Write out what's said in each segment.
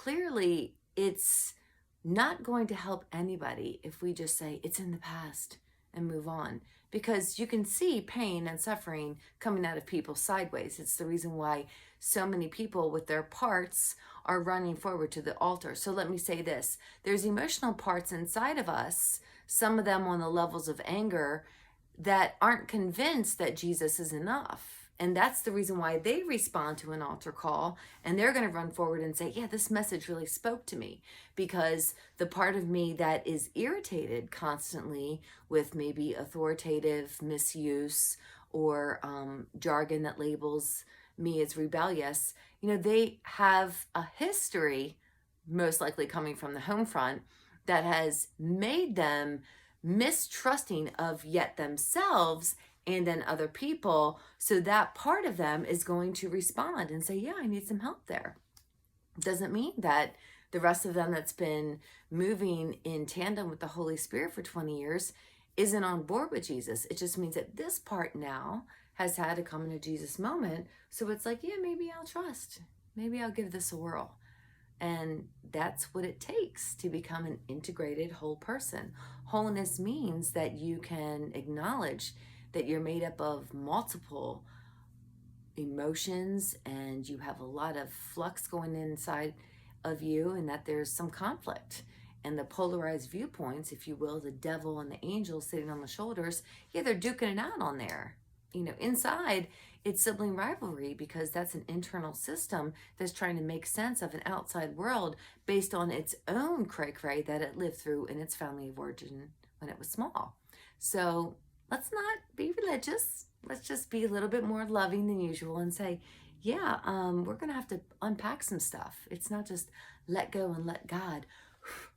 clearly it's not going to help anybody if we just say it's in the past and move on, because you can see pain and suffering coming out of people sideways. It's the reason why so many people with their parts are running forward to the altar. So let me say this, there's emotional parts inside of us, some of them on the levels of anger, that aren't convinced that Jesus is enough. And that's the reason why they respond to an altar call, and they're going to run forward and say, yeah, this message really spoke to me, because the part of me that is irritated constantly with maybe authoritative misuse or jargon that labels me as rebellious, they have a history, most likely coming from the home front, that has made them mistrusting of yet themselves and then other people. So that part of them is going to respond and say, yeah, I need some help there. Doesn't mean that the rest of them that's been moving in tandem with the Holy Spirit for 20 years isn't on board with Jesus. It just means that this part now has had to come into Jesus moment. So it's like, yeah, maybe I'll trust. Maybe I'll give this a whirl. And that's what it takes to become an integrated whole person. Wholeness means that you can acknowledge that you're made up of multiple emotions and you have a lot of flux going inside of you, and that there's some conflict. And the polarized viewpoints, if you will, the devil and the angel sitting on the shoulders, yeah, they're duking it out on there. Inside, it's sibling rivalry, because that's an internal system that's trying to make sense of an outside world based on its own cray-cray that it lived through in its family of origin when it was small. So let's not be religious. Let's just be a little bit more loving than usual and say, yeah, we're going to have to unpack some stuff. It's not just let go and let God.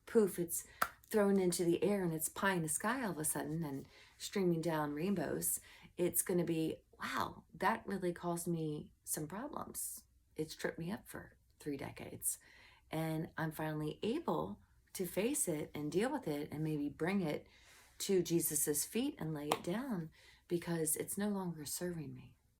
Poof, it's thrown into the air and it's pie in the sky all of a sudden and streaming down rainbows. It's going to be, wow, that really caused me some problems. It's tripped me up for 3 decades. And I'm finally able to face it and deal with it and maybe bring it to Jesus's feet and lay it down, because it's no longer serving me.